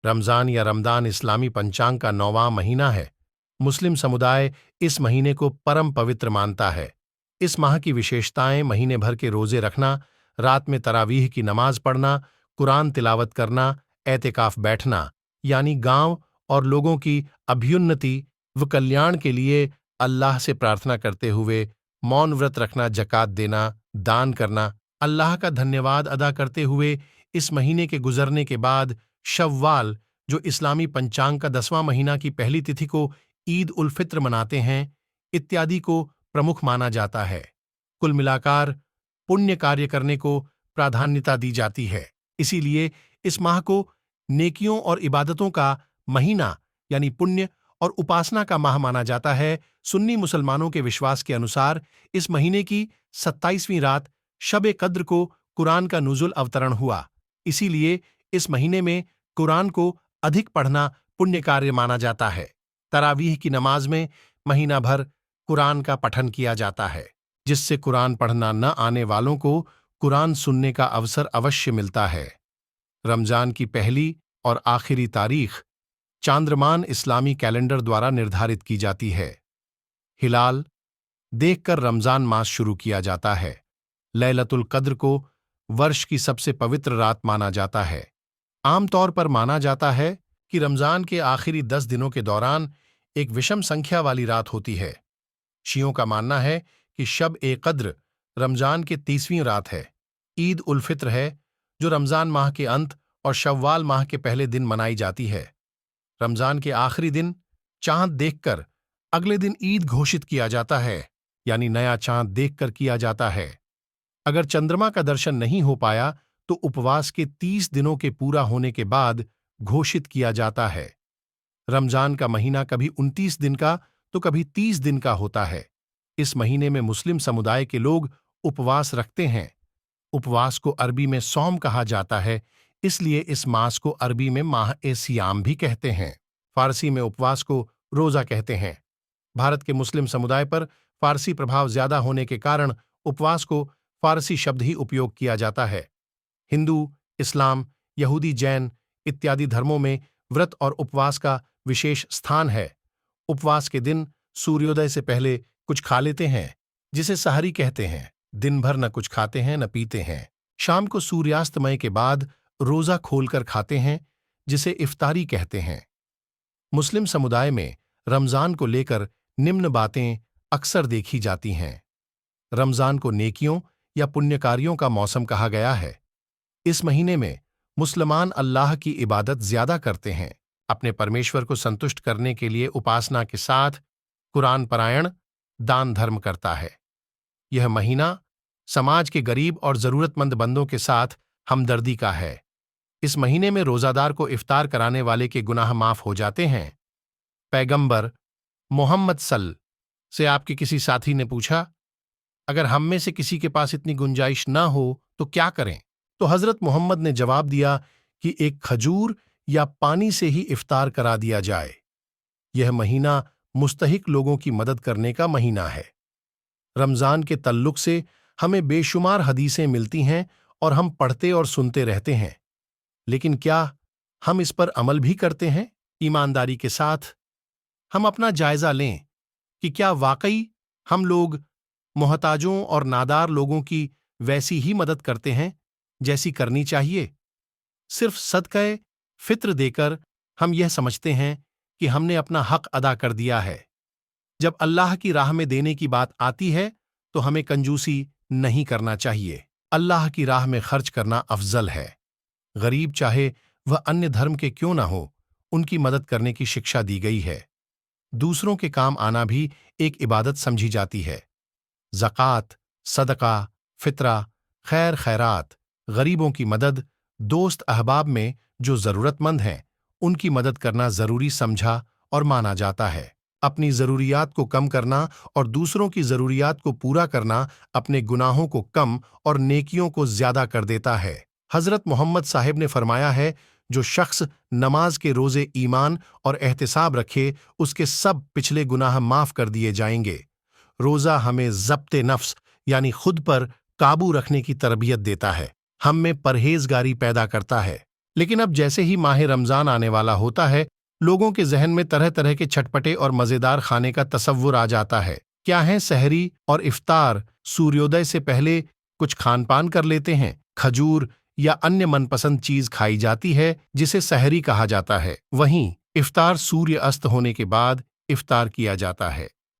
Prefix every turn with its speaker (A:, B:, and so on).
A: रमज़ान या रमदान इस्लामी पंचांग का 9वां महीना है। मुस्लिम समुदाय इस महीने को परम पवित्र मानता है। इस माह की विशेषताएं महीने भर के रोजे रखना, रात में तरावीह की नमाज पढ़ना, कुरान तिलावत करना, एतिकाफ बैठना यानी गांव और लोगों की अभ्युन्नति व कल्याण के लिए अल्लाह से प्रार्थना करते हुए मौन व्रत रखना, जकात देना, दान करना, अल्लाह का धन्यवाद अदा करते हुए इस महीने के गुजरने के बाद शव्वाल, जो इस्लामी पंचांग का 10वां महीना की पहली तिथि को ईद उल फित्र मनाते हैं, इत्यादि को प्रमुख माना जाता है। कुल मिलाकर पुण्य कार्य करने को प्राधान्यता दी जाती है। इसीलिए इस माह को नेकियों और इबादतों का महीना यानी पुण्य और उपासना का माह माना जाता है। सुन्नी मुसलमानों के विश्वास के अनुसार इस महीने की 27वीं रात शब कद्र को कुरान का नुज़ुल अवतरण हुआ। इसीलिए इस महीने में कुरान को अधिक पढ़ना पुण्य कार्य माना जाता है। तरावीह की नमाज में महीना भर कुरान का पठन किया जाता है, जिससे कुरान पढ़ना न आने वालों को कुरान सुनने का अवसर अवश्य मिलता है। रमजान की पहली और आखिरी तारीख चांद्रमान इस्लामी कैलेंडर द्वारा निर्धारित की जाती है। हिलाल देखकर रमजान मास शुरू किया जाता है। लैलतुल कद्र को वर्ष की सबसे पवित्र रात माना जाता है। आमतौर पर माना जाता है कि रमजान के आखिरी 10 दिनों के दौरान एक विषम संख्या वाली रात होती है। शियों का मानना है कि शब ए कद्र रमजान के 30वीं रात है। ईद उल फित्र है, जो रमजान माह के अंत और शव्वाल माह के पहले दिन मनाई जाती है। रमजान के आखिरी दिन चांद देखकर अगले दिन ईद घोषित किया जाता है, यानी नया चांद देखकर किया जाता है। अगर चंद्रमा का दर्शन नहीं हो पाया तो उपवास के 30 दिनों के पूरा होने के बाद घोषित किया जाता है। रमजान का महीना कभी 29 दिन का तो कभी 30 दिन का होता है। इस महीने में मुस्लिम समुदाय के लोग उपवास रखते हैं। उपवास को अरबी में सौम कहा जाता है, इसलिए इस मास को अरबी में माह-ए-सियाम भी कहते हैं। फारसी में उपवास को रोजा कहते हैं। भारत के मुस्लिम समुदाय पर फारसी प्रभाव ज्यादा होने के कारण उपवास को फारसी शब्द ही उपयोग किया जाता है। हिंदू, इस्लाम, यहूदी, जैन इत्यादि धर्मों में व्रत और उपवास का विशेष स्थान है। उपवास के दिन सूर्योदय से पहले कुछ खा लेते हैं, जिसे सहरी कहते हैं। दिन भर न कुछ खाते हैं न पीते हैं। शाम को सूर्यास्तमय के बाद रोजा खोलकर खाते हैं, जिसे इफ्तारी कहते हैं। मुस्लिम समुदाय में रमजान को लेकर निम्न बातें अक्सर देखी जाती हैं। रमजान को नेकियों या पुण्यकार्यों का मौसम कहा गया है। इस महीने में मुसलमान अल्लाह की इबादत ज्यादा करते हैं। अपने परमेश्वर को संतुष्ट करने के लिए उपासना के साथ कुरान पारायण, दान धर्म करता है। यह महीना समाज के गरीब और जरूरतमंद बंदों के साथ हमदर्दी का है। इस महीने में रोजादार को इफ्तार कराने वाले के गुनाह माफ हो जाते हैं। पैगंबर मोहम्मद से आपके किसी साथी ने पूछा, अगर हम में से किसी के पास इतनी गुंजाइश न हो तो क्या करें? तो हजरत मोहम्मद ने जवाब दिया कि एक खजूर या पानी से ही इफ्तार करा दिया जाए। यह महीना मुस्तहिक लोगों की मदद करने का महीना है। रमजान के तल्लुक से हमें बेशुमार हदीसें मिलती हैं और हम पढ़ते और सुनते रहते हैं, लेकिन क्या हम इस पर अमल भी करते हैं? ईमानदारी के साथ हम अपना जायजा लें कि क्या वाकई हम लोग मोहताजों और नादार लोगों की वैसी ही मदद करते हैं जैसी करनी चाहिए। सिर्फ सदक़े फित्र देकर हम यह समझते हैं कि हमने अपना हक अदा कर दिया है। जब अल्लाह की राह में देने की बात आती है तो हमें कंजूसी नहीं करना चाहिए। अल्लाह की राह में खर्च करना अफजल है। गरीब चाहे वह अन्य धर्म के क्यों ना हो, उनकी मदद करने की शिक्षा दी गई है। दूसरों के काम आना भी एक इबादत समझी जाती है। ज़कात, सदका, फितरा, खैर खैरात, गरीबों की मदद, दोस्त अहबाब में जो जरूरतमंद हैं उनकी मदद करना जरूरी समझा और माना जाता है। अपनी जरूरियात को कम करना और दूसरों की जरूरियात को पूरा करना अपने गुनाहों को कम और नेकियों को ज्यादा कर देता है। हजरत मोहम्मद साहिब ने फरमाया है, जो शख्स नमाज के रोजे ईमान और एहतिसाब रखे उसके सब पिछले गुनाह माफ कर दिए जाएंगे। रोजा हमें ज़ब्ते नफ्स यानी खुद पर काबू रखने की तरबियत देता है। हम में परहेजगारी पैदा करता है। लेकिन अब जैसे ही माह रमजान आने वाला होता है, लोगों के जहन में तरह तरह के चटपटे और मजेदार खाने का तसव्वुर आ जाता है। क्या है सहरी और इफ्तार, सूर्योदय से पहले कुछ खान पान कर लेते हैं, खजूर या अन्य मनपसंद चीज खाई जाती है जिसे सहरी कहा जाता है। वहीं इफ्तार सूर्य अस्त होने के बाद इफ्तार किया जाता है।